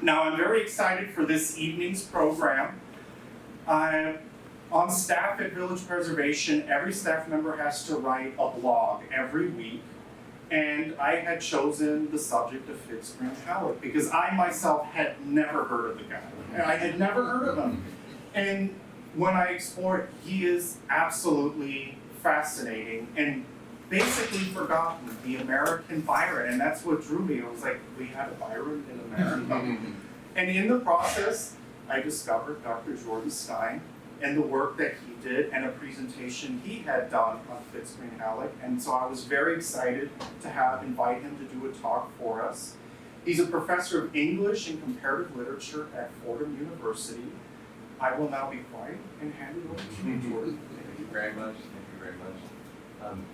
Now, I'm very excited for this evening's program. I'm on staff at Village Preservation. Every staff member has to write a blog every week. And I had chosen the subject of Fitz-Greene Halleck because I myself had never heard of the guy. I had never heard of him. And when I explored, he is absolutely fascinating and basically forgotten, the American Byron. And that's what drew me. It was like, we had a Byron in America. And in the process, I discovered Dr. Jordan Stein and the work that he did and a presentation he had done on Fitz-Greene Halleck. And so I was very excited to invite him to do a talk for us. He's a professor of English and comparative literature at Fordham University. I will now be quiet and hand it over to you, Jordan. Thank you very much. Thank you very much.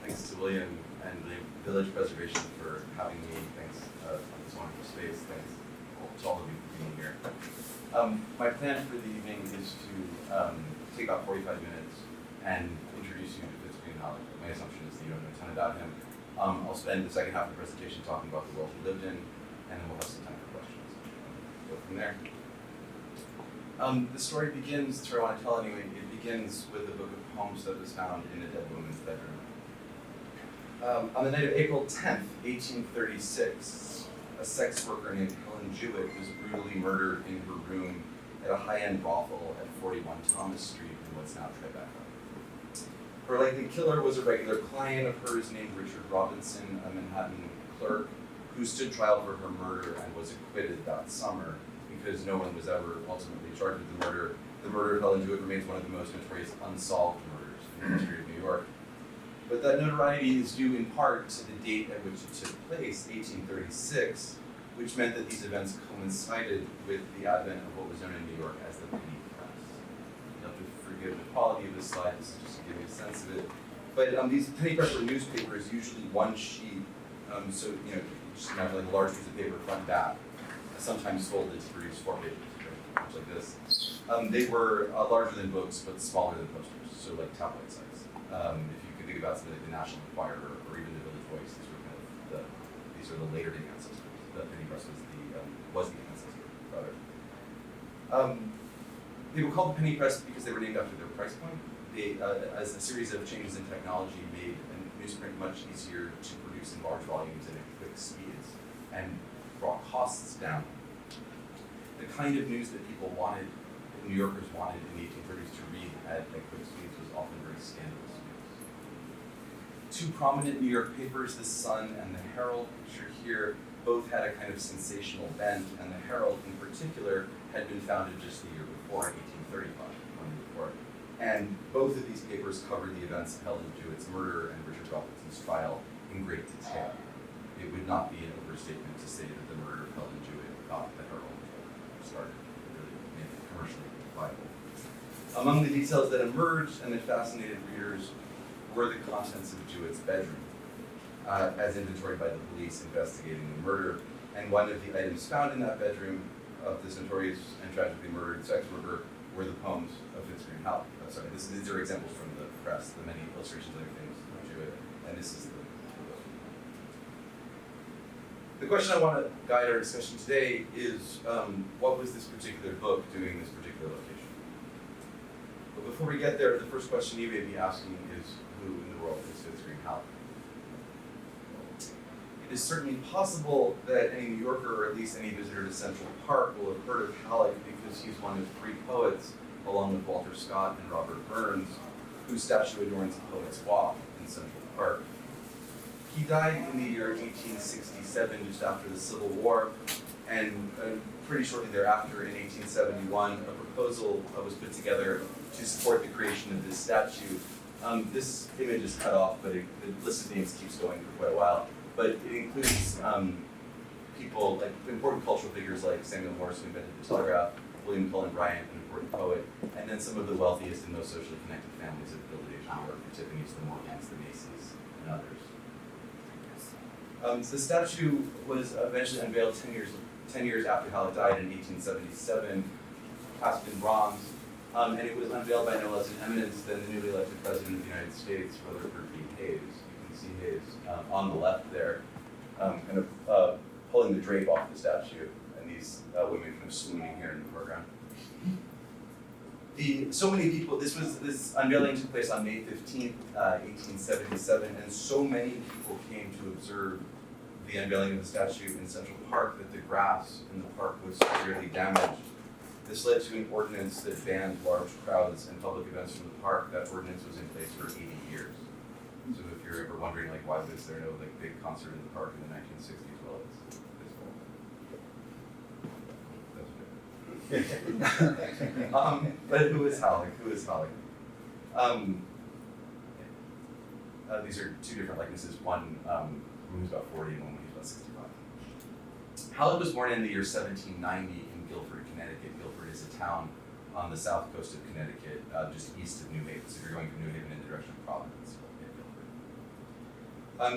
Thanks to William and the Village Preservation for having me. Thanks for this wonderful space. Thanks to all of you for being here. My plan for the evening is to take about 45 minutes and introduce you to Fitz-Greene Halleck. My assumption is that you don't know a ton about him. I'll spend the second half of the presentation talking about the world he lived in, and then we'll have some time for questions. Go from there. The story begins, that's what I want to tell anyway, it begins with a book of poems that was found in a dead woman's bedroom. On the night of April 10th, 1836, a sex worker named Helen Jewett was brutally murdered in her room at a high-end brothel at 41 Thomas Street in what's now Tribeca. Her likely killer was a regular client of hers named Richard Robinson, a Manhattan clerk, who stood trial for her murder and was acquitted that summer because no one was ever ultimately charged with the murder. The murder of Helen Jewett remains one of the most notorious unsolved murders in the history of New York. But that notoriety is due in part to the date at which it took place, 1836, which meant that these events coincided with the advent of what was known in New York as the penny press. You'll have to forgive the quality of this slide, this is just to give you a sense of it. But these penny press were newspapers, usually one sheet, so just imagine like a large piece of paper front and back, sometimes folded to produce 4 pages, right? Much like this. They were larger than books, but smaller than posters, so like tabloid size. If you could think about something like the National Enquirer or even the Village Voice, these are the later day ancestors. The penny press was the ancestor, rather. They were called the penny press because they were named after their price point. They, as a series of changes in technology made newsprint much easier to produce in large volumes and at quick speeds, and brought costs down. The kind of news that people wanted, that New Yorkers wanted in the 1830s to read at quick speeds was often very scandalous news. Two prominent New York papers, the Sun and the Herald, pictured here, both had a kind of sensational bent, and the Herald in particular had been founded just the year before, in 1835, one year before. And both of these papers covered the events of Helen Jewett's murder and Richard Robinson's trial in great detail. It would not be an overstatement to say that the murder of Helen Jewett got the Herald started. It really made it commercially viable. Among the details that emerged and that fascinated readers were the contents of Jewett's bedroom, as inventoried by the police investigating the murder. And one of the items found in that bedroom of this notorious and tragically murdered sex worker were the poems of Fitz-Greene Halleck. These are examples from the press, the many illustrations and other things of Jewett, and this is the book. The question I want to guide our discussion today is, what was this particular book doing in this particular location? But before we get there, the first question you may be asking is, who in the world is Fitz-Greene Halleck? It is certainly possible that any New Yorker, or at least any visitor to Central Park, will have heard of Halleck because he's one of 3 poets, along with Walter Scott and Robert Burns, whose statue adorns the Poets' Walk in Central Park. He died in the year 1867, just after the Civil War, and pretty shortly thereafter, in 1871, a proposal was put together to support the creation of this statue. This image is cut off, but the list of names keeps going for quite a while. But it includes people, like important cultural figures like Samuel Morse, who invented the telegraph, William Cullen Bryant, an important poet, and then some of the wealthiest and most socially connected families of Village, New York, the Tiffany's, the Morgans, the Macy's, and others. So the statue was eventually unveiled 10 years after Halleck died in 1877, cast in bronze, and it was unveiled by no less an eminence than the newly elected President of the United States, Rutherford B. Hayes. You can see Hayes on the left there, pulling the drape off the statue, and these women kind of swooning here in the foreground. So many people, this unveiling took place on May 15th, 1877, and so many people came to observe the unveiling of the statue in Central Park that the grass in the park was severely damaged. This led to an ordinance that banned large crowds and public events from the park. That ordinance was in place for 80 years. So if you're ever wondering, like, why was there no like big concert in the park in the 1960s, well, it's but who is Halleck? These are two different likenesses. One when he was about 40 and one when he was about 65. Halleck was born in the year 1790 in Guilford, Connecticut. Guilford is a town on the south coast of Connecticut, just east of New Haven. So if you're going from New Haven in the direction of Providence, you'll hit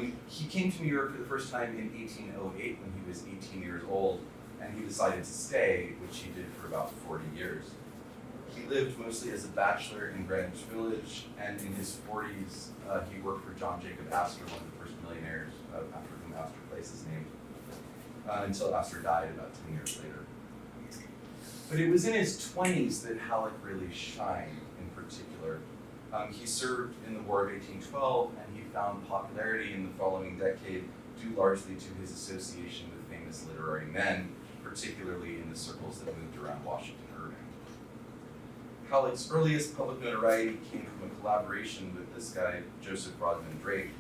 Guilford. He came to New York for the first time in 1808 when he was 18 years old, and he decided to stay, which he did for about 40 years. He lived mostly as a bachelor in Greenwich Village, and in his 40s, he worked for John Jacob Astor, one of the first millionaires after whom Astor Place is named, until Astor died about 10 years later. But it was in his 20s that Halleck really shined in particular. He served in the War of 1812, and he found popularity in the following decade due largely to his association with famous literary men, particularly in the circles that moved around Washington Irving. Halleck's earliest public notoriety came from a collaboration with this guy, Joseph Rodman Drake,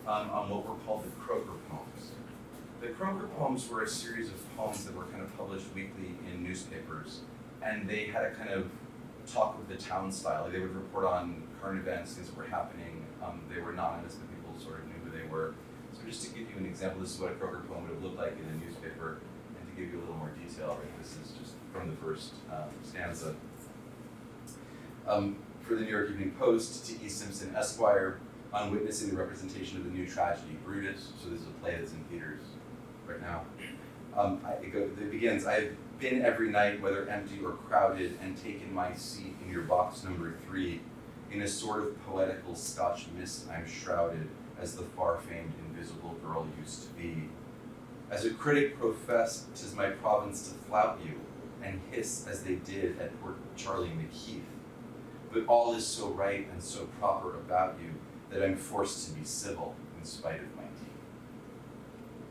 on what were called the Croker poems. The Croker poems were a series of poems that were kind of published weekly in newspapers, and they had a kind of talk with the town style. Like they would report on current events, things that were happening. They were anonymous, but people sort of knew who they were. So just to give you an example, this is what a Croker poem would have looked like in a newspaper, and to give you a little more detail, right? This is just from the first stanza. For the New York Evening Post, to E. Simpson, Esquire, on witnessing the representation of the new tragedy, Brutus. So this is a play that's in theaters right now. It begins, I have been every night, whether empty or crowded, and taken my seat in your box number 3. In a sort of poetical Scotch mist I'm shrouded, as the far-famed invisible girl used to be. As a critic professed, 'tis my province to flout you, and hiss as they did at poor Charlie McKeith. But all is so right and so proper about you that I'm forced to be civil in spite of my teeth.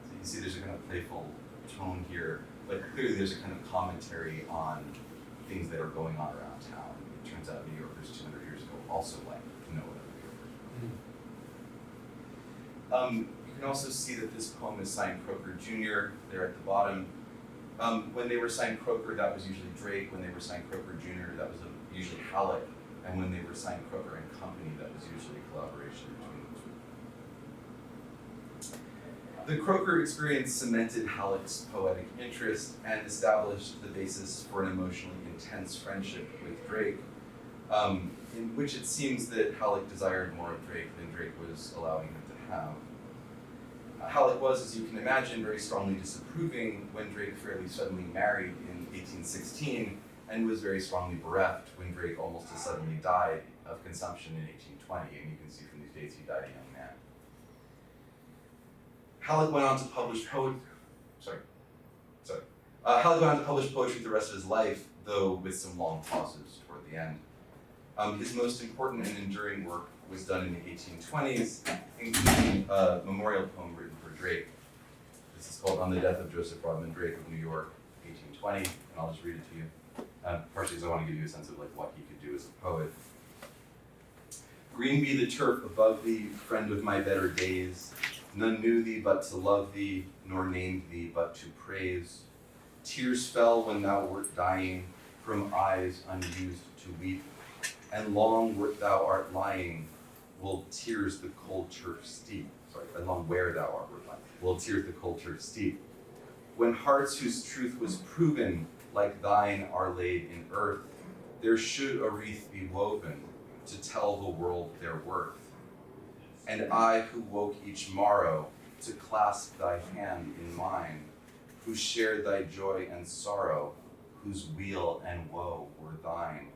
So you see there's a kind of playful tone here, but clearly there's a kind of commentary on things that are going on around town. It turns out New Yorkers 200 years ago also like no other New Yorkers. You can also see that this poem is signed Croker Jr. there at the bottom. When they were signed Croker, that was usually Drake. When they were signed Croker Jr., that was usually Halleck. And when they were signed Croker and Company, that was usually a collaboration between the two. The Croker experience cemented Halleck's poetic interest and established the basis for an emotionally intense friendship with Drake, in which it seems that Halleck desired more of Drake than Drake was allowing him to have. Halleck was, as you can imagine, very strongly disapproving when Drake fairly suddenly married in 1816, and was very strongly bereft when Drake almost as suddenly died of consumption in 1820, and you can see from these dates he died a young man. Halleck went on to publish poetry. Halleck went on to publish poetry the rest of his life, though with some long pauses toward the end. His most important and enduring work was done in the 1820s, including a memorial poem written for Drake. This is called On the Death of Joseph Rodman Drake of New York, 1820, and I'll just read it to you. Partially because I want to give you a sense of like what he could do as a poet. Green be the turf above thee, friend of my better days. None knew thee but to love thee, nor named thee but to praise. Tears fell when thou wert dying, from eyes unused to weep. And long wert thou art lying, will tears the cold turf steep. And long where thou art lying, will tears the cold turf steep. When hearts whose truth was proven, like thine are laid in earth, there should a wreath be woven to tell the world their worth. And I who woke each morrow to clasp thy hand in mine, who shared thy joy and sorrow, whose weal and woe were thine.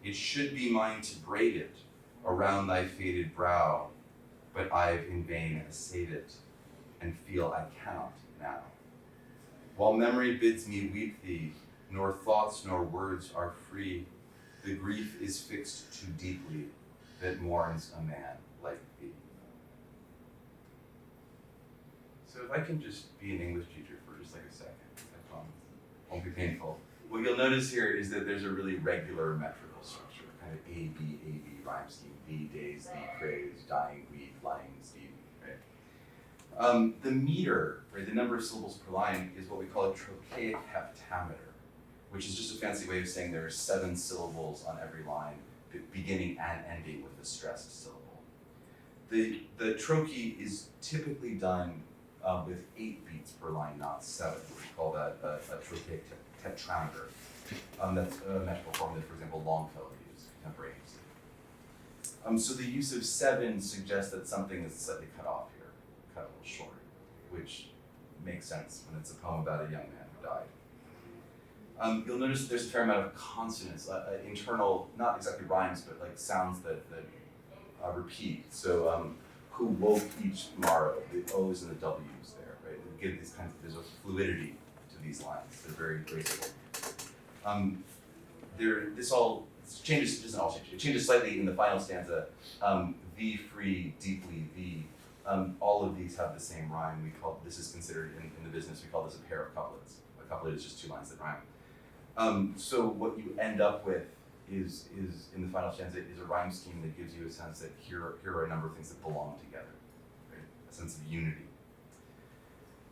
It should be mine to braid it around thy faded brow, but I've in vain essayed it, and feel I cannot now. While memory bids me weep thee, nor thoughts nor words are free, the grief is fixed too deeply that mourns a man like thee. So if I can just be an English teacher for just like a second, I promise, it won't be painful. What you'll notice here is that there's a really regular metrical structure, kind of A, B, rhyme scheme, V, days, thee, praise, dying, weed, flying, Steve, right? The meter, right, the number of syllables per line, is what we call a trochaic heptameter, which is just a fancy way of saying there are 7 syllables on every line, beginning and ending with a stressed syllable. The trochee is typically done with 8 beats per line, not 7. We call that a trochaic tetrameter. That's a metrical form that, for example, Longfellow used contemporaneously. So the use of 7 suggests that something is slightly cut off here, cut a little short, which makes sense when it's a poem about a young man who died. You'll notice that there's a fair amount of consonants, internal, not exactly rhymes, but like sounds that repeat. So who woke each morrow, the O's and the W's there, right? They give these kinds of, there's a fluidity to these lines. They're very graceful. This all changes, it doesn't all change. It changes slightly in the final stanza. Thee free, deeply thee. All of these have the same rhyme. This is considered in the business, we call this a pair of couplets. A couplet is just 2 lines that rhyme. So what you end up with is in the final stanza is a rhyme scheme that gives you a sense that here are a number of things that belong together, right? A sense of unity.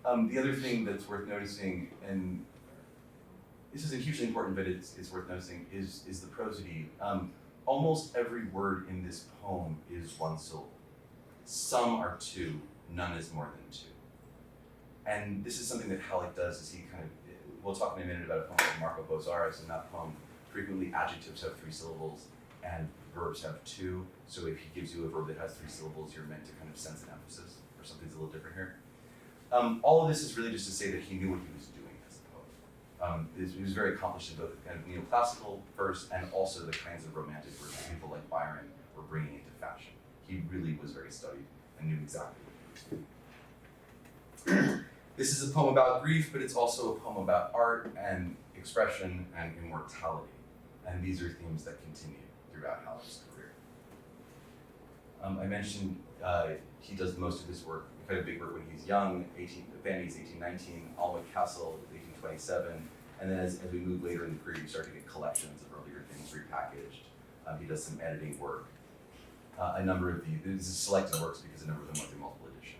The other thing that's worth noticing, and this isn't hugely important, but it's worth noticing, is the prosody. Almost every word in this poem is 1 syllable. Some are 2, none is more than 2. And this is something that Halleck does, is he kind of, we'll talk in a minute about a poem called Marco Bozzaris. In that poem, frequently adjectives have 3 syllables and verbs have 2. So if he gives you a verb that has 3 syllables, you're meant to kind of sense an emphasis, or something's a little different here. All of this is really just to say that he knew what he was doing as a poet. He was very accomplished in both kind of neoclassical verse and also the kinds of romantic verse that people like Byron were bringing into fashion. He really was very studied and knew exactly what he was doing. This is a poem about grief, but it's also a poem about art and expression and immortality. And these are themes that continue throughout Halleck's career. I mentioned he does most of his work, quite a big work when he's young, Vandy's 1819, Alnwick Castle 1827, and then as we move later in the career, you start to get collections of earlier things repackaged. He does some editing work. A number of these is selected works because a number of them went through multiple editions.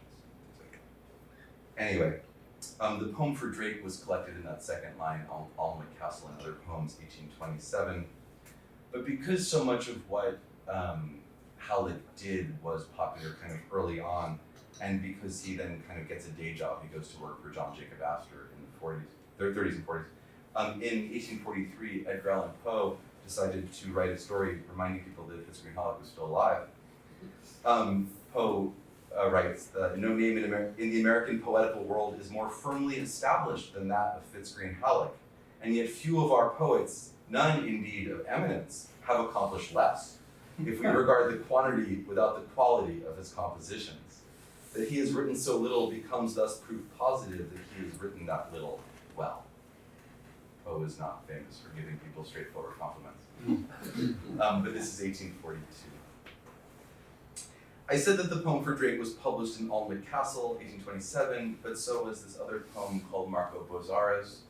Anyway, the poem for Drake was collected in that second line, Alnwick Castle and Other Poems, 1827. But because so much of what Halleck did was popular kind of early on, and because he then kind of gets a day job, he goes to work for John Jacob Astor in the 30s and 40s. In 1843, Edgar Allan Poe decided to write a story reminding people that Fitz-Greene Halleck was still alive. Poe writes that no name in the American poetical world is more firmly established than that of Fitz-Greene Halleck, and yet few of our poets, none indeed of eminence, have accomplished less, if we regard the quantity without the quality of his compositions. That he has written so little becomes thus proof positive that he has written that little well. Poe is not famous for giving people straightforward compliments. But this is 1842. I said that the poem for Drake was published in Alnwick Castle, 1827, but so was this other poem called Marco Bozzaris.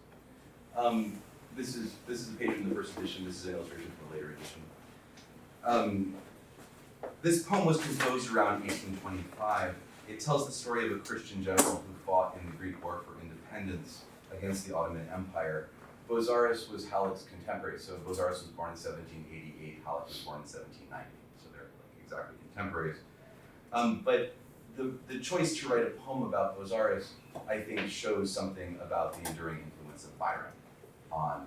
This is a page from the first edition. This is an illustration from a later edition. This poem was composed around 1825. It tells the story of a Christian general who fought in the Greek War for independence against the Ottoman Empire. Bozzaris was Halleck's contemporary, so Bozzaris was born in 1788, Halleck was born in 1790, so they're like exactly contemporaries. But the choice to write a poem about Bozzaris, I think, shows something about the enduring influence of Byron on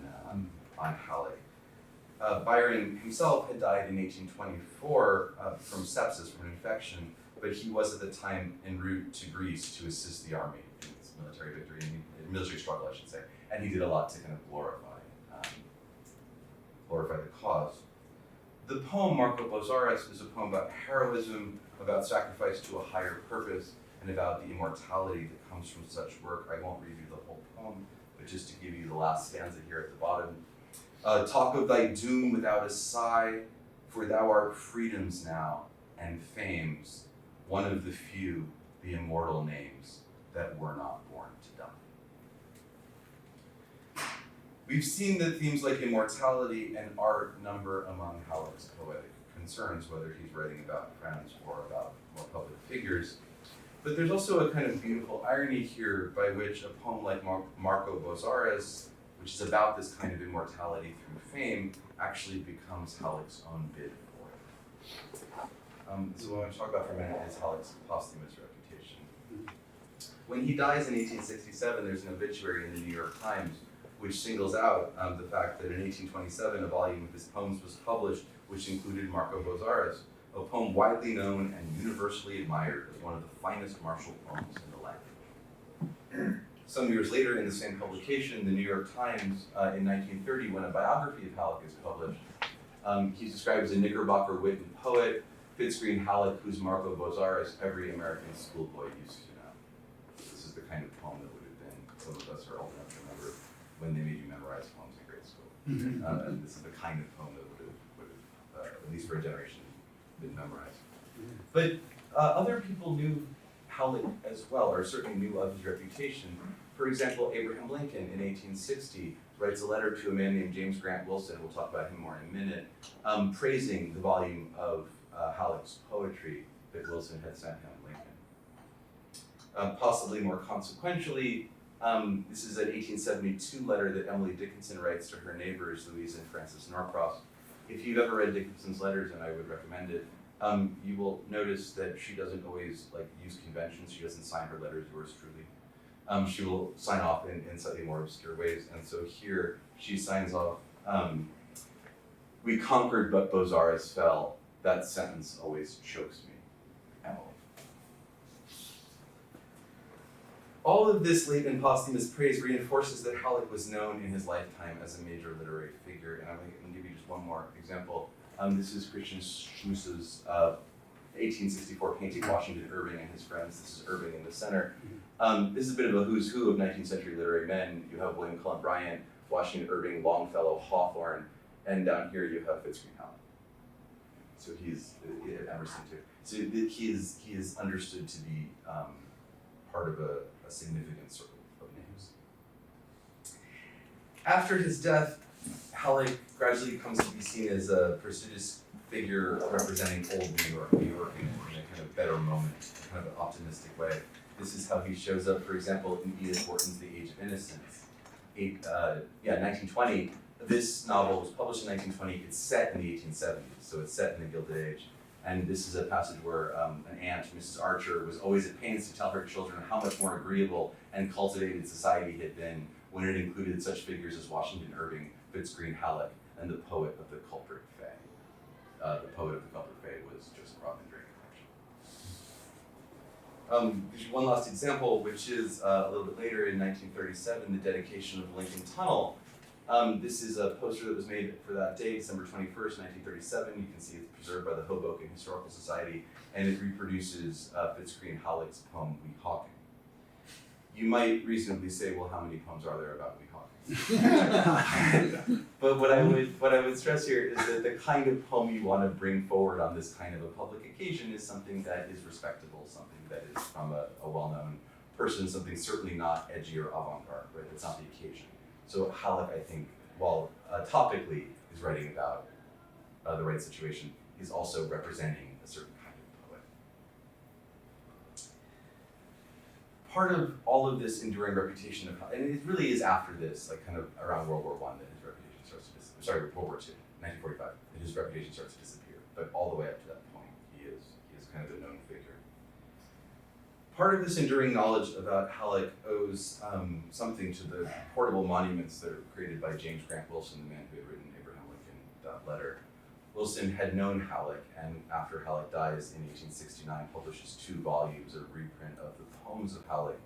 Halleck. Byron himself had died in 1824 from sepsis, from an infection, but he was at the time en route to Greece to assist the army in its military victory, military struggle, I should say, and he did a lot to kind of glorify the cause. The poem Marco Bozzaris is a poem about heroism, about sacrifice to a higher purpose, and about the immortality that comes from such work. I won't read you the whole poem, but just to give you the last stanza here at the bottom. Talk of thy doom without a sigh, for thou art freedom's now, and fame's, one of the few, the immortal names that were not born to die. We've seen that themes like immortality and art number among Halleck's poetic concerns, whether he's writing about friends or about more public figures. But there's also a kind of beautiful irony here by which a poem like Marco Bozzaris, which is about this kind of immortality through fame, actually becomes Halleck's own bid for it. So what I want to talk about for a minute is Halleck's posthumous reputation. When he dies in 1867, there's an obituary in the New York Times which singles out the fact that in 1827 a volume of his poems was published which included Marco Bozzaris, a poem widely known and universally admired as one of the finest martial poems in the language. Some years later in the same publication, the New York Times, in 1930, when a biography of Halleck is published, he's described as a Knickerbocker wit and poet, Fitz-Greene Halleck, whose Marco Bozzaris every American schoolboy used to know. This is the kind of poem that would have been, some of us are old enough to remember when they made you memorize poems in grade school. And this is the kind of poem that would have at least for a generation, been memorized. But other people knew Halleck as well, or certainly knew of his reputation. For example, Abraham Lincoln in 1860 writes a letter to a man named James Grant Wilson, we'll talk about him more in a minute, praising the volume of Halleck's poetry that Wilson had sent him, Lincoln. Possibly more consequentially, this is an 1872 letter that Emily Dickinson writes to her neighbors, Louise and Frances Norcross. If you've ever read Dickinson's letters, and I would recommend it, you will notice that she doesn't always use conventions. She doesn't sign her letters, yours truly. She will sign off in slightly more obscure ways. And so here she signs off, we conquered but Bozzaris fell. That sentence always chokes me, Emily. All of this late and posthumous praise reinforces that Halleck was known in his lifetime as a major literary figure. And I'm going to give you just one more example. This is Christian Schmuse's 1864 painting, Washington Irving and his friends. This is Irving in the center. This is a bit of a who's who of 19th century literary men. You have William Cullen Bryant, Washington Irving, Longfellow, Hawthorne, and down here you have Fitz-Greene Halleck. So he's Emerson too. So he is understood to be part of a significant circle of names. After his death, Halleck gradually comes to be seen as a prestigious figure representing old New York in a kind of better moment, kind of an optimistic way. This is how he shows up, for example, in Edith Wharton's The Age of Innocence. 1920. This novel was published in 1920. It's set in the 1870s, so it's set in the Gilded Age. And this is a passage where an aunt, Mrs. Archer, was always at pains to tell her children how much more agreeable and cultivated society had been when it included such figures as Washington Irving, Fitz-Greene Halleck, and the poet of the Culprit Fay. The poet of the Culprit Fay was Joseph Rodman Drake. There's one last example, which is a little bit later in 1937, the dedication of the Lincoln Tunnel. This is a poster that was made for that day, December 21st, 1937. You can see it's preserved by the Hoboken Historical Society, and it reproduces Fitz-Greene Halleck's poem, Weehawken. You might reasonably say, well, how many poems are there about Weehawken? But what I would stress here is that the kind of poem you want to bring forward on this kind of a public occasion is something that is respectable, something that is from a well-known person, something certainly not edgy or avant-garde, right? That's not the occasion. So Halleck, I think, while topically is writing about the right situation, is also representing a certain kind of poet. Part of all of this enduring reputation of Halleck, and it really is after this, kind of around World War I, that his reputation starts to disappear. Sorry, World War II, 1945, that his reputation starts to disappear. But all the way up to that point, he is kind of a known figure. Part of this enduring knowledge about Halleck owes something to the portable monuments that are created by James Grant Wilson, the man who had written Abraham Lincoln that letter. Wilson had known Halleck, and after Halleck dies in 1869, publishes 2 volumes, a reprint of the poems of Halleck,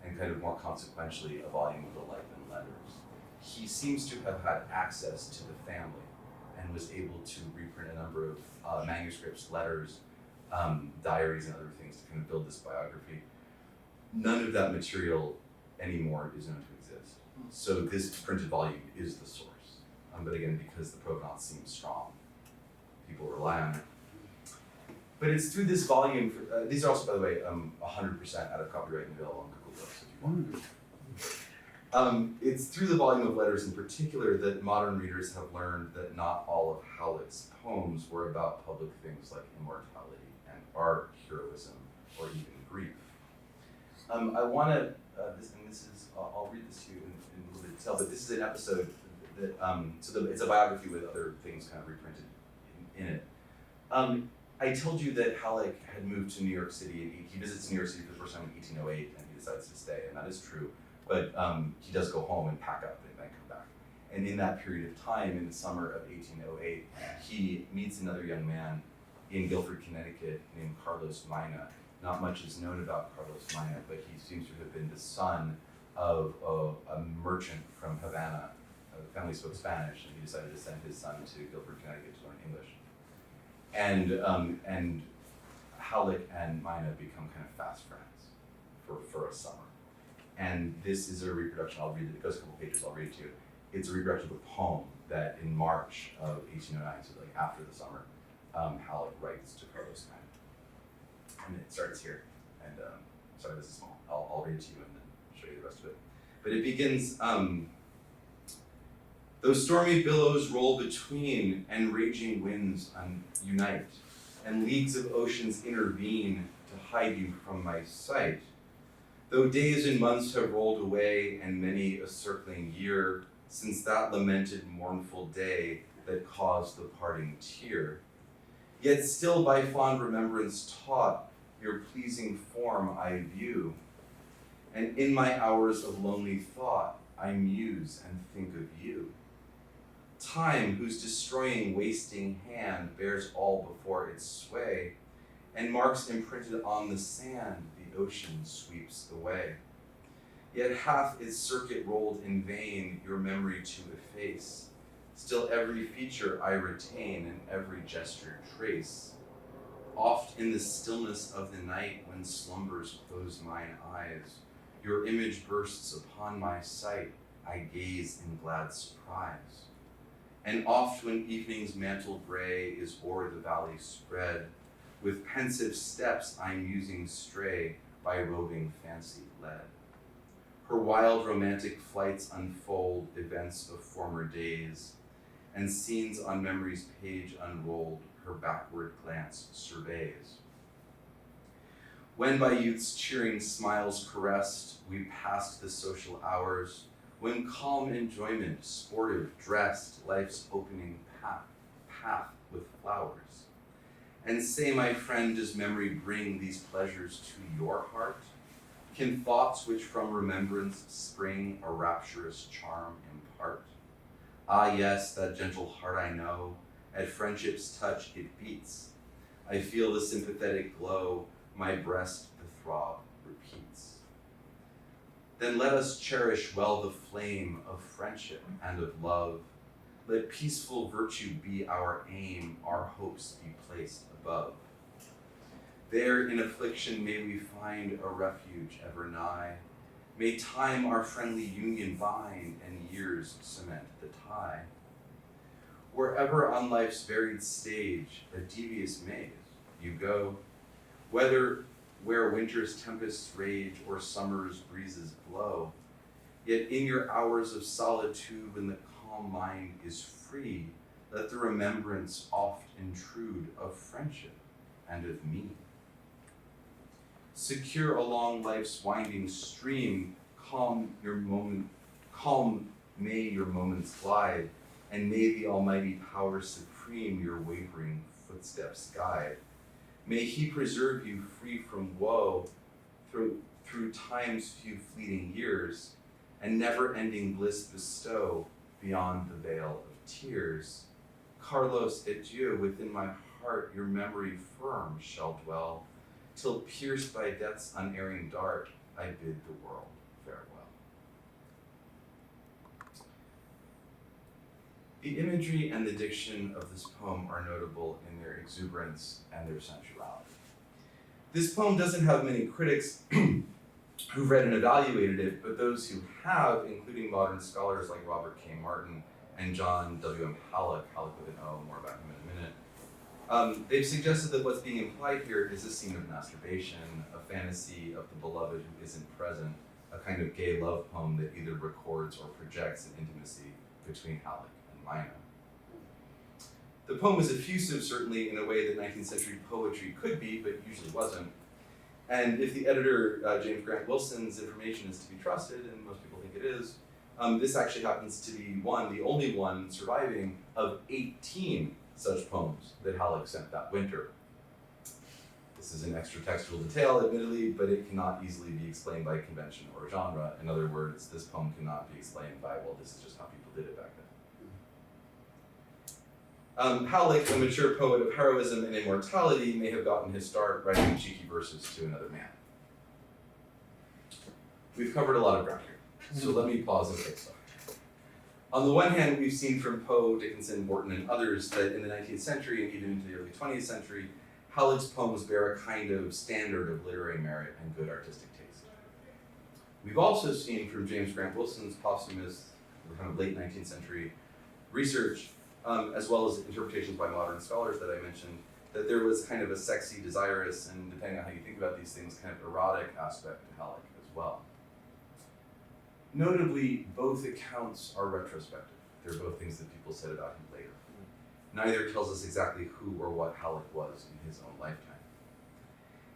and kind of more consequentially, a volume of the life and letters. He seems to have had access to the family and was able to reprint a number of manuscripts, letters, diaries, and other things to kind of build this biography. None of that material anymore is known to exist. So this printed volume is the source. But again, because the provenance seems strong, people rely on it. But it's through this volume, these are also, by the way, 100% out of copyright and available on Google Books if you want. It's through the volume of letters in particular that modern readers have learned that not all of Halleck's poems were about public things like immortality and art, heroism, or even grief. I want to, I'll read this to you in a little bit of detail, but this is an episode that, it's a biography with other things kind of reprinted in it. I told you that Halleck had moved to New York City. He visits New York City for the first time in 1808, and he decides to stay, and that is true. But he does go home and pack up and then come back. And in that period of time, in the summer of 1808, he meets another young man in Guilford, Connecticut, named Carlos Mina. Not much is known about Carlos Mina, but he seems to have been the son of a merchant from Havana. The family spoke Spanish, and he decided to send his son to Guilford, Connecticut to learn English. And Halleck and Mina become kind of fast friends for a summer. And this is a reproduction, I'll read it, it goes a couple pages, I'll read it to you. It's a reproduction of a poem that in March of 1809, so like after the summer, Halleck writes to Carlos Mina. And it starts here, and sorry, this is small. I'll read it to you and then show you the rest of it. But it begins, those stormy billows roll between, and raging winds unite, and leagues of oceans intervene to hide you from my sight. Though days and months have rolled away, and many a circling year, since that lamented mournful day that caused the parting tear, yet still by fond remembrance taught, your pleasing form I view, and in my hours of lonely thought, I muse and think of you. Time, whose destroying, wasting hand bears all before its sway, and marks imprinted on the sand the ocean sweeps away. Yet hath its circuit rolled in vain your memory to efface. Still every feature I retain and every gesture trace. Oft in the stillness of the night when slumbers close mine eyes, your image bursts upon my sight, I gaze in glad surprise. And oft when evening's mantle gray is o'er the valley spread, with pensive steps I musing stray, by roving fancy led. Her wild romantic flights unfold events of former days, and scenes on memory's page unrolled, her backward glance surveys. When by youth's cheering smiles caressed, we passed the social hours, when calm enjoyment, sportive, dressed life's opening path with flowers. And say, my friend, does memory bring these pleasures to your heart? Can thoughts which from remembrance spring a rapturous charm impart? Ah yes, that gentle heart I know, at friendship's touch it beats. I feel the sympathetic glow, my breast the throb repeats. Then let us cherish well the flame of friendship and of love. Let peaceful virtue be our aim, our hopes be placed above. There in affliction may we find a refuge ever nigh. May time our friendly union bind, and years cement the tie. Wherever on life's varied stage, a devious maze, you go, whether where winter's tempests rage or summer's breezes blow, yet in your hours of solitude when the calm mind is free, let the remembrance oft intrude of friendship and of me. Secure along life's winding stream, calm may your moments glide, and may the almighty power supreme your wavering footsteps guide. May he preserve you free from woe through time's few fleeting years, and never-ending bliss bestow beyond the veil of tears. Carlos, adieu, within my heart your memory firm shall dwell, till pierced by death's unerring dart, I bid the world farewell. The imagery and the diction of this poem are notable in their exuberance and their sensuality. This poem doesn't have many critics, who've read and evaluated it, but those who have, including modern scholars like Robert K. Martin and John W.M. Halleck with an O, more about him in a minute, they've suggested that what's being implied here is a scene of masturbation, a fantasy of the beloved who isn't present, a kind of gay love poem that either records or projects an intimacy between Halleck and Mina. The poem is effusive, certainly, in a way that 19th century poetry could be, but usually wasn't. And if the editor, James Grant Wilson's information is to be trusted, and most people think it is, this actually happens to be the only one surviving of 18 such poems that Halleck sent that winter. This is an extra textual detail, admittedly, but it cannot easily be explained by convention or genre. In other words, this poem cannot be explained by, well, this is just how people did it back then. Halleck, a mature poet of heroism and immortality, may have gotten his start writing cheeky verses to another man. We've covered a lot of ground here, so let me pause and take stock. On the one hand, we've seen from Poe, Dickinson, Warton, and others that in the 19th century and even into the early 20th century, Halleck's poems bear a kind of standard of literary merit and good artistic taste. We've also seen from James Grant Wilson's posthumous, kind of late 19th century research, as well as interpretations by modern scholars that I mentioned, that there was kind of a sexy, desirous, and depending on how you think about these things, kind of erotic aspect to Halleck as well. Notably, both accounts are retrospective. They're both things that people said about him later. Neither tells us exactly who or what Halleck was in his own lifetime.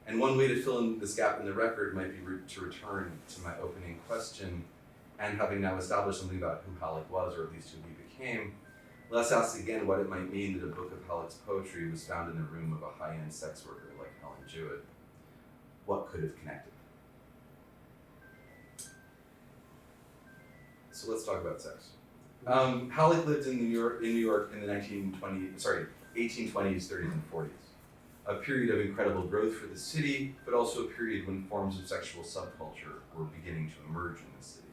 And one way to fill in this gap in the record might be to return to my opening question, and having now established something about who Halleck was, or at least who he became, let's ask again what it might mean that a book of Halleck's poetry was found in the room of a high-end sex worker like Helen Jewett. What could have connected? So let's talk about sex. Halleck lived in New York in the 1820s, 30s, and 40s. A period of incredible growth for the city, but also a period when forms of sexual subculture were beginning to emerge in the city.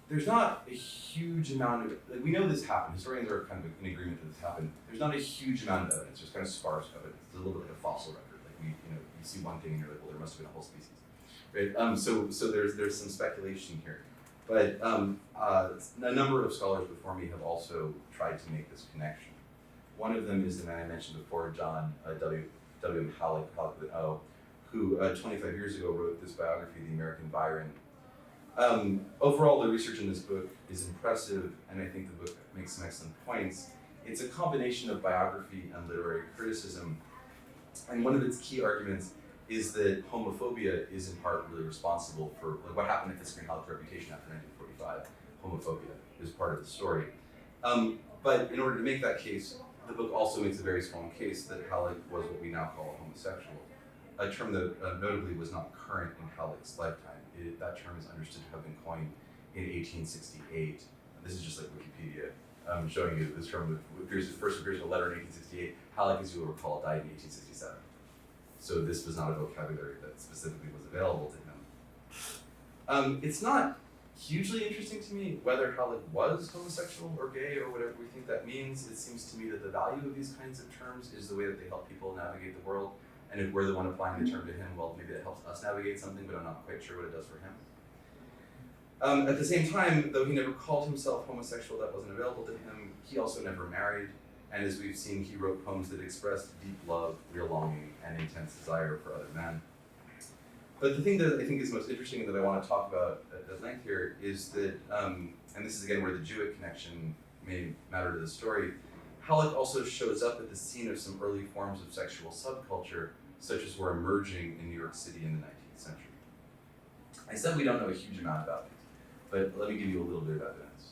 There's not a huge amount of, we know this happened, historians are kind of in agreement that this happened. There's not a huge amount of evidence, there's kind of sparse evidence. It's a little bit like a fossil record. Like you see one thing and you're like, well, there must have been a whole species. Right? So there's some speculation here. But a number of scholars before me have also tried to make this connection. One of them is the man I mentioned before, John W.M. Halleck with an O, who 25 years ago wrote this biography, The American Byron. Overall, the research in this book is impressive, and I think the book makes some excellent points. It's a combination of biography and literary criticism, and one of its key arguments is that homophobia is in part really responsible for what happened to Fitz-Greene Halleck's reputation after 1945. Homophobia is part of the story. But in order to make that case, the book also makes a very strong case that Halleck was what we now call a homosexual, a term that notably was not current in Halleck's lifetime. That term is understood to have been coined in 1868. This is just like Wikipedia showing you that this term first appears in a letter in 1868. Halleck, as you will recall, died in 1867. So this was not a vocabulary that specifically was available to him. It's not hugely interesting to me whether Halleck was homosexual or gay or whatever we think that means. It seems to me that the value of these kinds of terms is the way that they help people navigate the world. And if we're the one applying the term to him, well, maybe that helps us navigate something, but I'm not quite sure what it does for him. At the same time, though he never called himself homosexual, that wasn't available to him, he also never married. And as we've seen, he wrote poems that expressed deep love, real longing, and intense desire for other men. But the thing that I think is most interesting and that I want to talk about at length here is that, and this is again where the Jewett connection may matter to the story, Halleck also shows up at the scene of some early forms of sexual subculture, such as were emerging in New York City in the 19th century. I said we don't know a huge amount about these, but let me give you a little bit of evidence.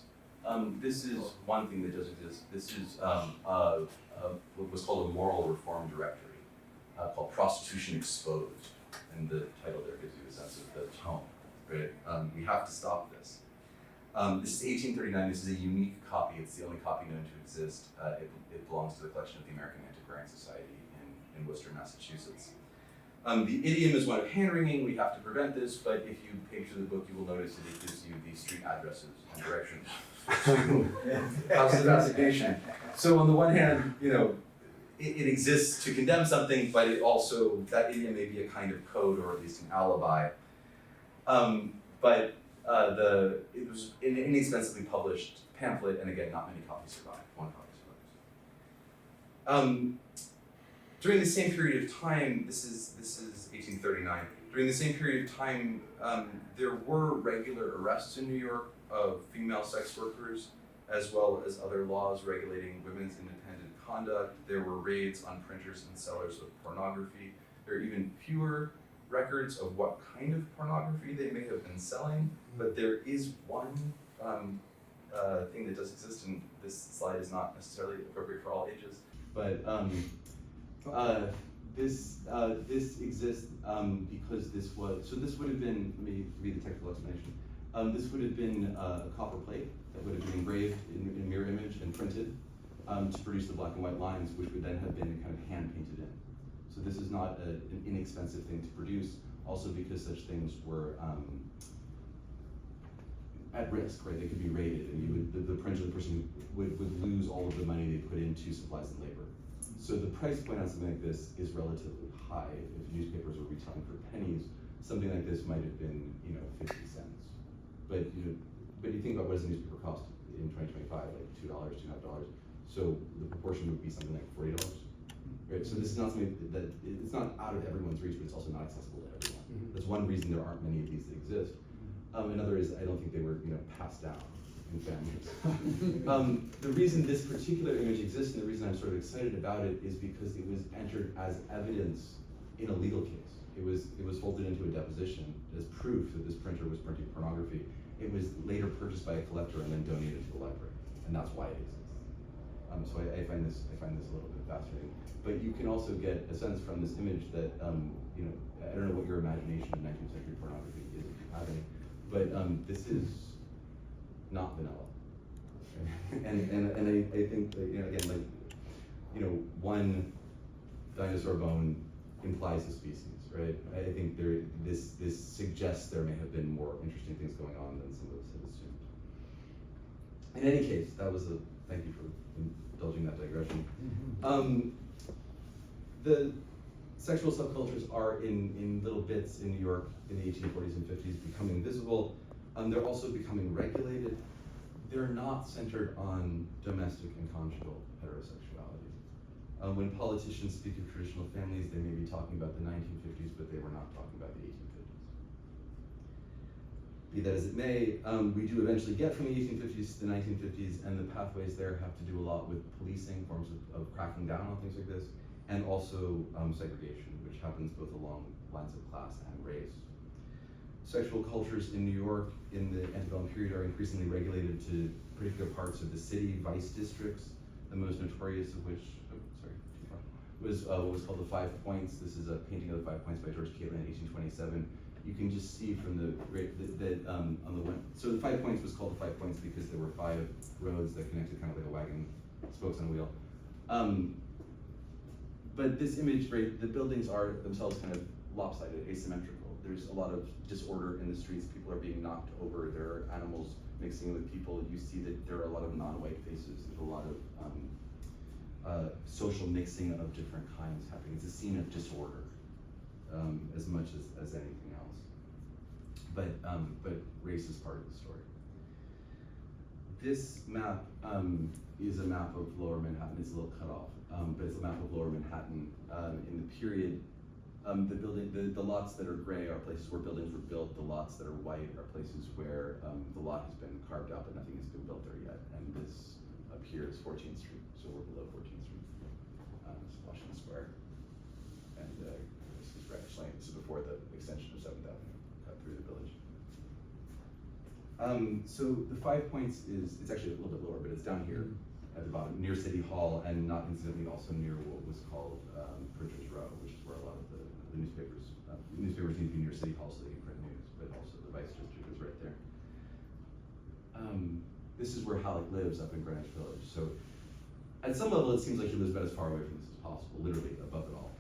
This is one thing that does exist. This is what was called a moral reform directory, called Prostitution Exposed, and the title there gives you a sense of the tone, right? We have to stop this. This is 1839, this is a unique copy, it's the only copy known to exist. It belongs to the collection of the American Antiquarian Society in Worcester, Massachusetts. The idiom is one of hand-wringing, we have to prevent this, but if you page through the book, you will notice that it gives you the street addresses and directions to houses of assignation. So on the one hand, it exists to condemn something, but it also, that idiom may be a kind of code or at least an alibi. It was an inexpensively published pamphlet, and again, not many copies survived. One copy survives. During the same period of time, this is 1839. During the same period of time, there were regular arrests in New York of female sex workers, as well as other laws regulating women's independent conduct. There were raids on printers and sellers of pornography. There are even fewer records of what kind of pornography they may have been selling, but there is one thing that does exist, and this slide is not necessarily appropriate for all ages, but this exists because this was, so this would have been, let me read the technical explanation. This would have been a copper plate that would have been engraved in mirror image and printed to produce the black and white lines, which would then have been kind of hand painted in. So this is not an inexpensive thing to produce, also because such things were at risk, right? They could be raided, and you would, the printer, the person would lose all of the money they put into supplies and labor. So the price point on something like this is relatively high. If newspapers were retailing for pennies, something like this might have been, 50 cents. But but you think about what does a newspaper cost in 2025, like $2, $2.5. So the proportion would be something like $40. Right, so this is not something that, it's not out of everyone's reach, but it's also not accessible to everyone. That's one reason there aren't many of these that exist. Another is I don't think they were, passed down in families. The reason this particular image exists, and the reason I'm sort of excited about it, is because it was entered as evidence in a legal case. It was folded into a deposition as proof that this printer was printing pornography. It was later purchased by a collector and then donated to the library, and that's why it exists. So I find this a little bit fascinating. But you can also get a sense from this image that, I don't know what your imagination of 19th century pornography is, if you have any, but this is not vanilla. and I think that, again, one dinosaur bone implies a species, right? I think this suggests there may have been more interesting things going on than some of us had assumed. In any case, thank you for indulging that digression. The sexual subcultures are in little bits in New York in the 1840s and 50s becoming visible. They're also becoming regulated. They're not centered on domestic and conjugal heterosexuality. When politicians speak of traditional families, they may be talking about the 1950s, but they were not talking about the 1850s. Be that as it may, we do eventually get from the 1850s to the 1950s, and the pathways there have to do a lot with policing, forms of cracking down on things like this, and also segregation, which happens both along lines of class and race. Sexual cultures in New York in the antebellum period are increasingly regulated to particular parts of the city, vice districts, the most notorious of which, was what was called the 5 Points. This is a painting of the 5 Points by George Catlin in 1827. You can just see from on the one, so the 5 Points was called the 5 Points because there were 5 roads that connected kind of like a wagon, spokes on a wheel. But this image, right, the buildings are themselves kind of lopsided, asymmetrical. There's a lot of disorder in the streets. People are being knocked over. There are animals mixing with people. You see that there are a lot of non-white faces. There's a lot of social mixing of different kinds happening. It's a scene of disorder as much as anything else. But race is part of the story. This map is a map of Lower Manhattan. It's a little cut off, but it's a map of Lower Manhattan in the period. The lots that are gray are places where buildings were built. The lots that are white are places where the lot has been carved out, but nothing has been built there yet. And this up here is 14th Street, so we're below 14th Street. It's Washington Square, and this is Greenwich Lane. This is before the extension of 7th Avenue cut through the village. So the 5 Points it's actually a little bit lower, but it's down here at the bottom, near City Hall, and not incidentally also near what was called Printers Row, which is where a lot of the newspapers need to be near City Hall so they can print news, but also the Vice District is right there. This is where Halleck lives, up in Greenwich Village. So at some level, it seems like he lives about as far away from this as possible, literally above it all.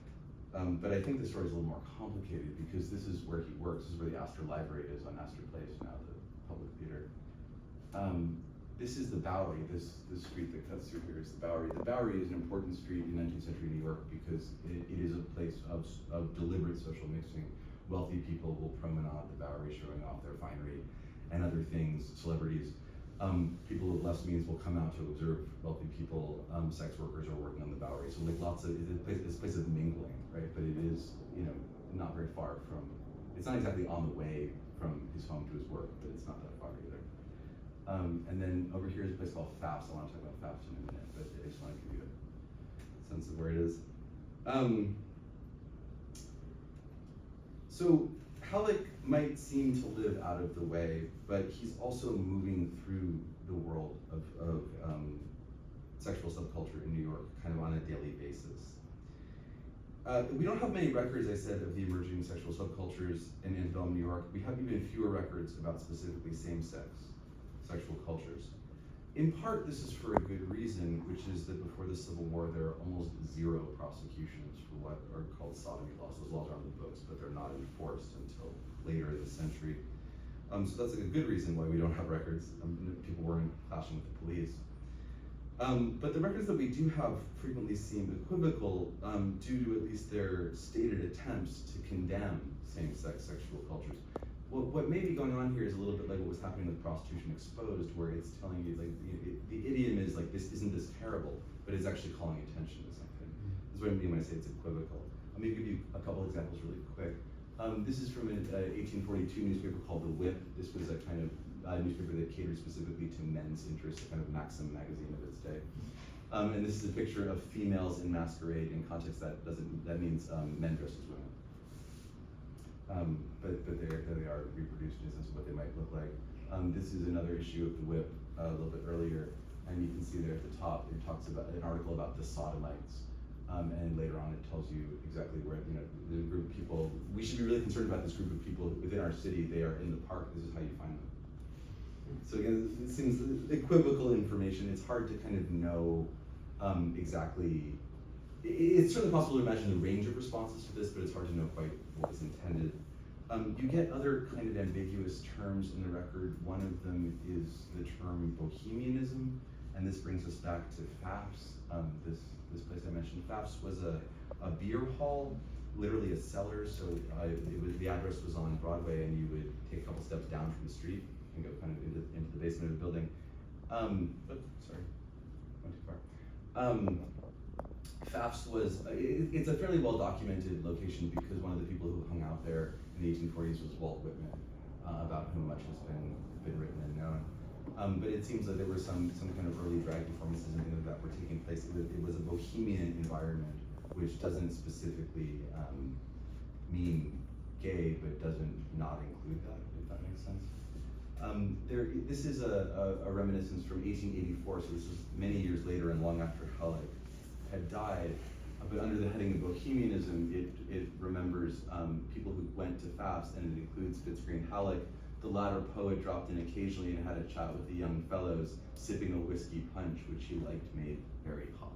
But I think the story is a little more complicated because this is where he works. This is where the Astor Library is on Astor Place, now the public theater. this is the Bowery. This street that cuts through here is the Bowery. The Bowery is an important street in 19th century New York because it is a place of deliberate social mixing. Wealthy people will promenade the Bowery, showing off their finery and other things, celebrities. People with less means will come out to observe wealthy people. Sex workers are working on the Bowery. So like lots of, it's a place of mingling, right? But it is, not very far from, it's not exactly on the way from his home to his work, but it's not that far either. And then over here is a place called Pfaff's. I want to talk about Pfaff's in a minute, but I just want to give you a sense of where it is. So Halleck might seem to live out of the way, but he's also moving through the world of sexual subculture in New York kind of on a daily basis. We don't have many records, I said, of the emerging sexual subcultures in antebellum New York. We have even fewer records about specifically same-sex sexual cultures. In part, this is for a good reason, which is that before the Civil War, there are almost zero prosecutions for what are called sodomy laws. Those laws are on the books, but they're not enforced until later in the century. So that's like a good reason why we don't have records. People weren't clashing with the police. But the records that we do have frequently seem equivocal due to at least their stated attempts to condemn same-sex sexual cultures. What may be going on here is a little bit like what was happening with Prostitution Exposed, where it's telling you, like, the idiom is like, isn't this terrible, but it's actually calling attention to something. That's what I mean when I say it's equivocal. Let me give you a couple examples really quick. This is from an 1842 newspaper called The Whip. This was a kind of newspaper that catered specifically to men's interests, a kind of Maxim magazine of its day. And this is a picture of females in masquerade. In context, that means men dressed as women. But there they are reproduced in a sense of what they might look like. This is another issue of The Whip a little bit earlier, and you can see there at the top, it talks about an article about the sodomites. And later on it tells you exactly where, the group of people, we should be really concerned about this group of people within our city. They are in the park, this is how you find them. So again, it seems equivocal information. It's hard to kind of know exactly. It's certainly possible to imagine the range of responses to this, but it's hard to know quite what was intended. You get other kind of ambiguous terms in the record. One of them is the term bohemianism, and this brings us back to Pfaff's, this place I mentioned. Pfaff's was a beer hall, literally a cellar, so the address was on Broadway, and you would take a couple steps down from the street and go kind of into the basement of the building. Sorry, went too far. Pfaff's was, it's a fairly well documented location because one of the people who hung out there in the 1840s was Walt Whitman, about whom much has been written and known. But it seems like there were some kind of early drag performances and things like that were taking place. It was a bohemian environment, which doesn't specifically mean gay, but doesn't not include that, if that makes sense. This is a reminiscence from 1884, so this is many years later and long after Halleck had died, but under the heading of bohemianism, it remembers people who went to Pfaff's, and it includes Fitz-Greene Halleck. The latter poet dropped in occasionally and had a chat with the young fellows, sipping a whiskey punch, which he liked made very hot.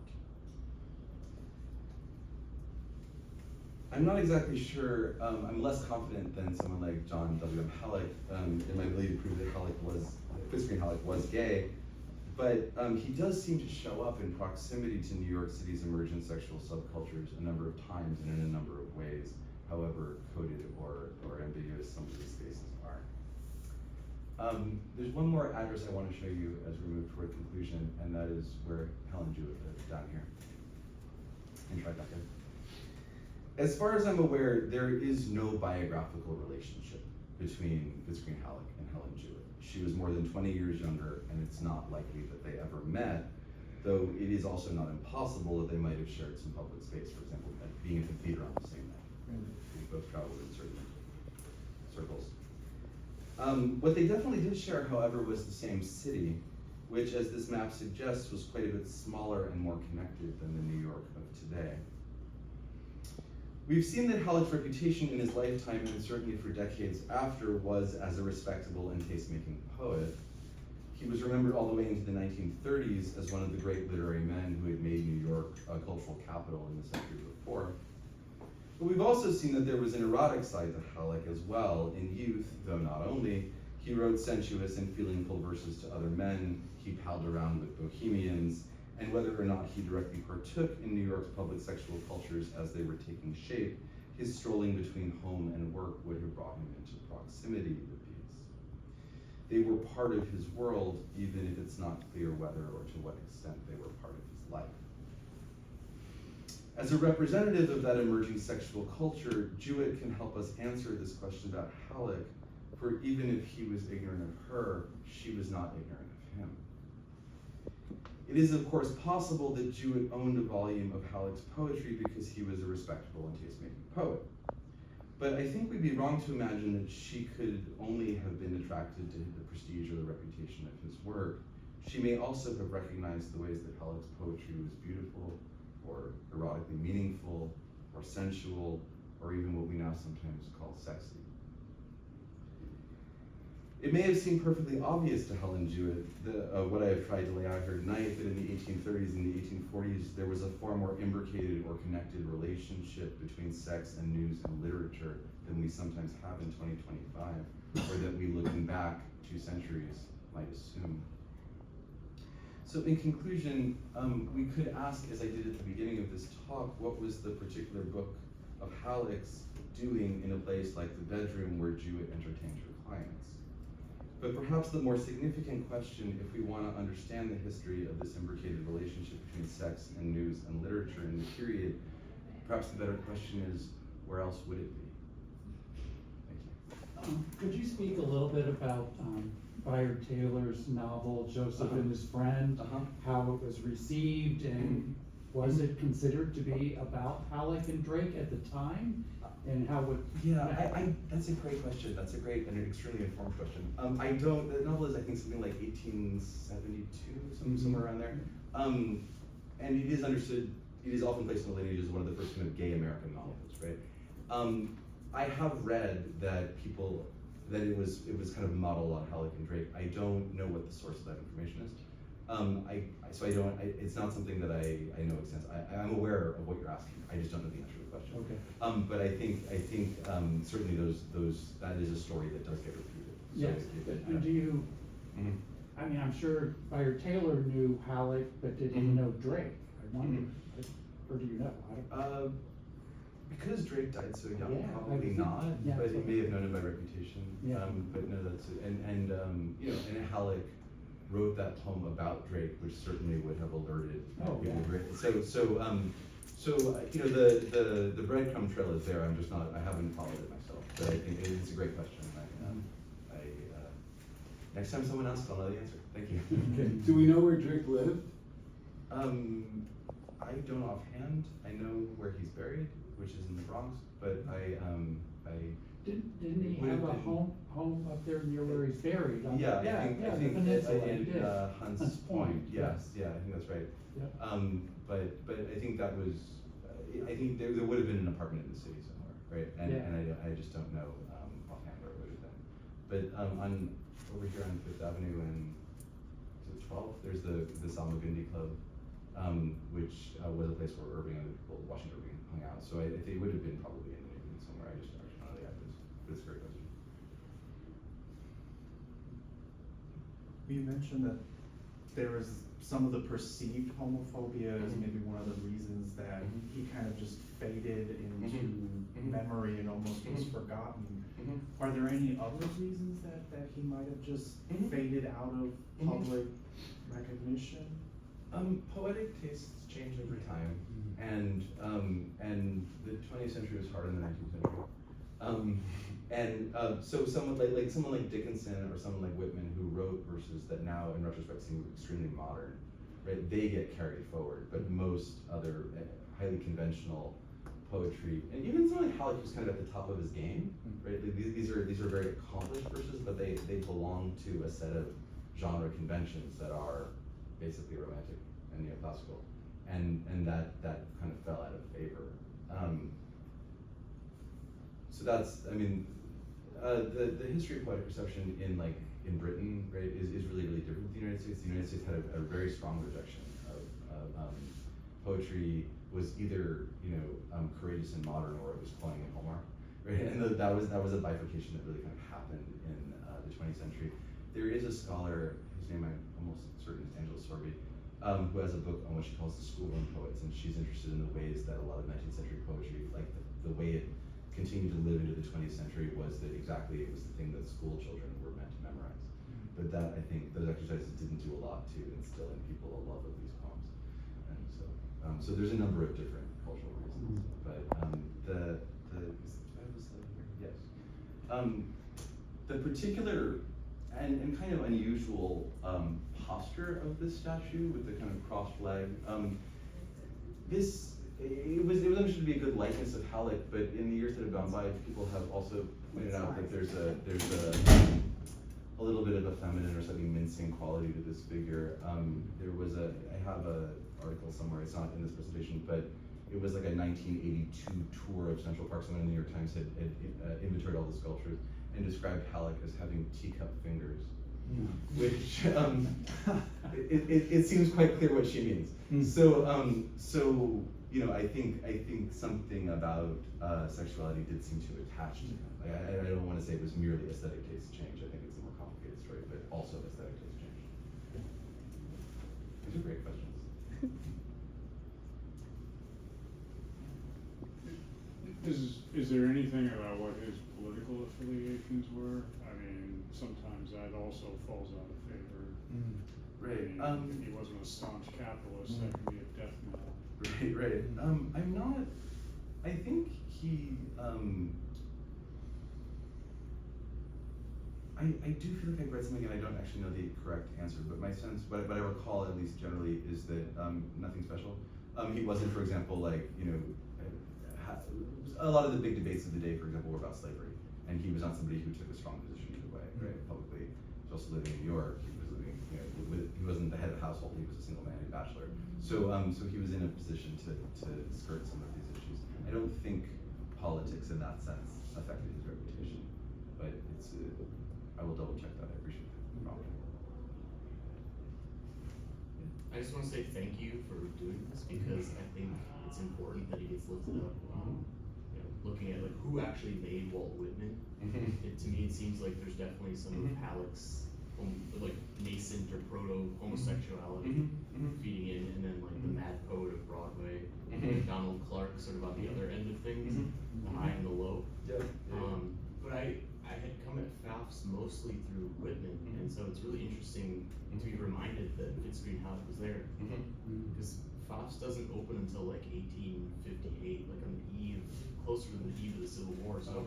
I'm not exactly sure, I'm less confident than someone like John W.M. Halleck in my ability to prove that Fitz-Greene Halleck was gay, but he does seem to show up in proximity to New York City's emergent sexual subcultures a number of times and in a number of ways, however coded or ambiguous some of these spaces are. There's one more address I want to show you as we move toward conclusion, and that is where Helen Jewett lives, down here in Tribeca. As far as I'm aware, there is no biographical relationship between Fitz-Greene Halleck and Helen Jewett. She was more than 20 years younger, and it's not likely that they ever met, though it is also not impossible that they might have shared some public space, for example, being at the theater on the same night. They both traveled in certain circles. What they definitely did share, however, was the same city, which, as this map suggests, was quite a bit smaller and more connected than the New York of today. We've seen that Halleck's reputation in his lifetime, and certainly for decades after, was as a respectable and taste-making poet. He was remembered all the way into the 1930s as one of the great literary men who had made New York a cultural capital in the century before. But we've also seen that there was an erotic side to Halleck as well. In youth, though not only, He wrote sensuous and feelingful verses to other men. He palled around with bohemians. And whether or not he directly partook in New York's public sexual cultures as they were taking shape, his strolling between home and work would have brought him into proximity with these. They were part of his world, even if it's not clear whether or to what extent they were part of his life. As a representative of that emerging sexual culture, Jewett can help us answer this question about Halleck, for even if he was ignorant of her, she was not ignorant of him. It is, of course, possible that Jewett owned a volume of Halleck's poetry because he was a respectable and taste-making poet. But I think we'd be wrong to imagine that she could only have been attracted to the prestige or the reputation of his work. She may also have recognized the ways that Halleck's poetry was beautiful, or erotically meaningful, or sensual, or even what we now sometimes call sexy. It may have seemed perfectly obvious to Helen Jewett, what I have tried to lay out here tonight, that in the 1830s and the 1840s, there was a far more imbricated or connected relationship between sex and news and literature than we sometimes have in 2025, or that we, looking back 2 centuries, might assume. So in conclusion, we could ask, as I did at the beginning of this talk, what was the particular book of Halleck's doing in a place like the bedroom where Jewett entertained her clients? But perhaps the more significant question, if we want to understand the history of this imbricated relationship between sex and news and literature in the period, perhaps the better question is, where else would it be? Thank you. Could you speak a little bit about Byron Taylor's novel, Joseph and His Friend, how it was received, and was it considered to be about Halleck and Drake at the time? And how would... Yeah, that's a great question. That's a great and an extremely informed question. The novel is, I think, something like 1872, somewhere around there. And it is understood, it is often placed in the lineage as one of the first kind of gay American novels, right? I have read that it was kind of modeled on Halleck and Drake. I don't know what the source of that information is. It's not something that I know extensively. I'm aware of what you're asking. I just don't know the answer to the question. Okay. But I think certainly that is a story that does get repeated. Yes. And do you? Mhm. I mean, I'm sure Byron Taylor knew Halleck, but did he know Drake? I wonder. Or do you know? I don't. Because Drake died so young, Yeah, probably not. yeah, But he may have known him by reputation. Yeah. But no, that's it. And Halleck wrote that poem about Drake, which certainly would have alerted people. Yeah. So the breadcrumb trail is there. I haven't followed it myself, but I think it's a great question. Next time someone asks, I'll know the answer. Thank you. Okay. Do we know where Drake lived? I don't offhand. I know where he's buried, which is in the Bronx, but Didn't he have a home up there near where he's buried? I think the peninsula, he in did. Hunts Point. Yes, yeah, I think that's right. Yeah. But I think that was, I think there would have been an apartment in the city somewhere, right? And I just don't know offhand where it would have been. But over here on Fifth Avenue and 12th, there's the Salmagundi Club, which was a place where Irving and people, Washington Irving, hung out. So I think it would have been probably in the neighborhood somewhere. I just actually don't know the address, but it's a great question. You mentioned that there was some of the perceived homophobia as maybe one of the reasons that he kind of just faded into memory and almost was forgotten. Are there any other reasons that he might have just faded out of public recognition? Poetic tastes change over time, and the 20th century was harder than the 19th century. So someone like Dickinson or someone like Whitman, who wrote verses that now in retrospect seem extremely modern, right? They get carried forward, but most other highly conventional poetry, and even someone like Halleck, who's kind of at the top of his game, right? Like these are very accomplished verses, but they belong to a set of genre conventions that are basically romantic and neoclassical, and that kind of fell out of favor. So that's, I mean, the history of poetic perception in Britain, right, is really different from the United States. The United States had a very strong rejection of poetry was either courageous and modern, or it was cloying and Hallmark, right? And that was a bifurcation that really kind of happened in the 20th century. There is a scholar, whose name I'm almost certain is Angela Sorby, who has a book on what she calls the schoolroom poets, and she's interested in the ways that a lot of 19th century poetry, like the way it continued to live into the 20th century, was that exactly it was the thing that school children were meant to memorize. But that, I think, those exercises didn't do a lot to instill in people a love of these poems. And so there's a number of different cultural reasons, but do I have the slide here? Yes. The particular and kind of unusual posture of this statue with the kind of crossed leg. It was understood to be a good likeness of Halleck, but in the years that have gone by, people have also pointed out that there's a little bit of a feminine or slightly mincing quality to this figure. I have a article somewhere, it's not in this presentation, but it was like a 1982 tour of Central Park. Someone in the New York Times had inventoried all the sculptures and described Halleck as having teacup fingers, which it seems quite clear what she means. So I think something about sexuality did seem to attach to him. Like, I don't want to say it was merely aesthetic taste change. I think it's a more complicated story, but also aesthetic taste change. These are great questions. Is there anything about what his political affiliations were? I mean, sometimes that also falls out of favor. Right. I mean, if he wasn't a staunch capitalist, that can be a death knell. Right. I'm not. I think he. I do feel like I've read something and I don't actually know the correct answer, but my sense, what I recall at least generally, is that nothing special. He wasn't, for example, like a lot of the big debates of the day, for example, were about slavery, and he was not somebody who took a strong position either way, right? Publicly, he was also living in New York. He was living, he wasn't the head of the household. He was a single-man bachelor. So he was in a position to skirt some of these issues. I don't think politics in that sense affected his reputation, but it's. I will double check that. I appreciate the prompt. I just want to say thank you for doing this, because I think it's important that he gets lifted up. Looking at like who actually made Walt Whitman, to me it seems like there's definitely some of Halleck's like nascent or proto homosexuality feeding in, and then like the mad poet of Broadway, Donald Clark, sort of on the other end of things, the high and the low. But I had come at Pfaff's mostly through Whitman, and so it's really interesting to be reminded that Fitz-Greene Halleck was there, because Pfaff's doesn't open until like 1858, like on the eve, closer to the eve of the Civil War. So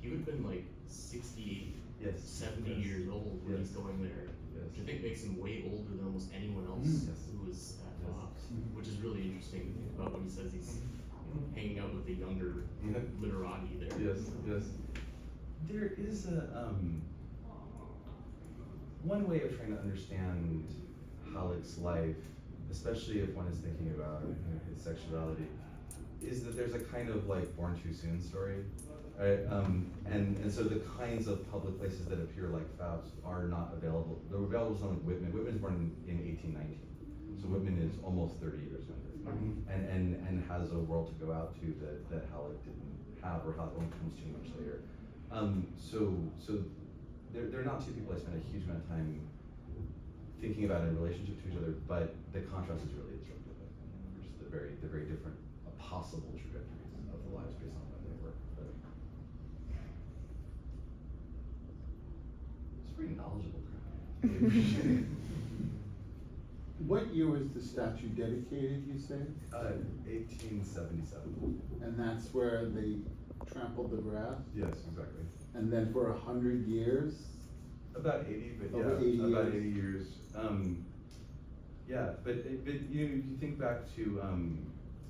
he would have been like 68, 70 years old when he's going there, which I think makes him way older than almost anyone else who was at Pfaff's, which is really interesting to think about when he says he's hanging out with the younger literati there. Yes. There is one way of trying to understand Halleck's life, especially if one is thinking about his sexuality, is that there's a kind of like born too soon story, right? And so the kinds of public places that appear like Pfaff's are not available. They're available to someone like Whitman. Whitman was born in 1819, so Whitman is almost 30 years younger, and has a world to go out to that Halleck didn't have, or Halleck only comes too much later. So they're not two people I spend a huge amount of time thinking about in relationship to each other, but the contrast is really instructive. I think, just the very different possible trajectories of the lives based on when they were. But it's a very knowledgeable crowd. What year was the statue dedicated, you say? 1877. And that's where they trampled the grass? Yes, exactly. And then for 100 years? About 80, but Over yeah, 80 about years. 80 years. Yeah, but you think back to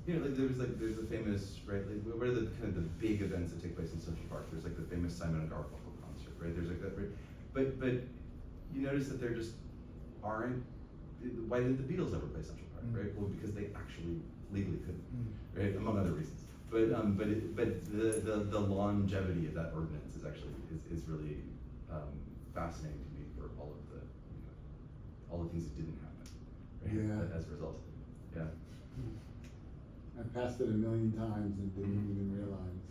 like there's the famous, right, like what are the kind of the big events that take place in Central Park? There's like the famous Simon and Garfunkel concert, right? There's like that, right? But you notice that there just aren't. Why didn't the Beatles ever play Central Park, right? Well, because they actually legally couldn't, right? Among other reasons. But the longevity of that ordinance is actually is really fascinating to me for all of the all the things that didn't happen, right? Yeah. As a result of it. Yeah. I passed it 1 million times and didn't even realize.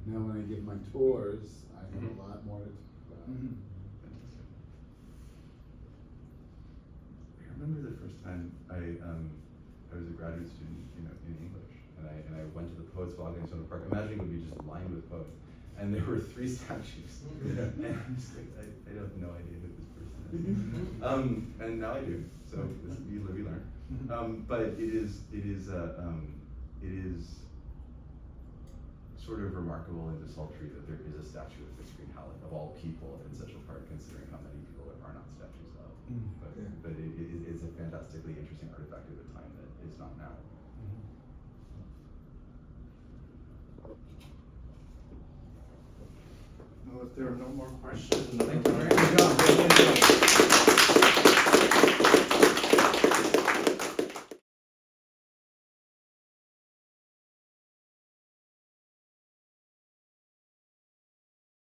Now when I give my tours, I have a lot more to talk about. Fantastic. I remember the first time I was a graduate student, in English, and I went to the Poets Walk in Stone Park, imagining it would be just lined with poets, and there were 3 statues, and I'm just like, I have no idea who this person is. And now I do, so you live, you learn. But it is sort of remarkable and desultory that there is a statue of Fitz-Greene Halleck, of all people, in Central Park, considering how many people there are not statues of. But it's a fantastically interesting artifact of a time that is not now. Well, if there are no more questions. Thank you very much.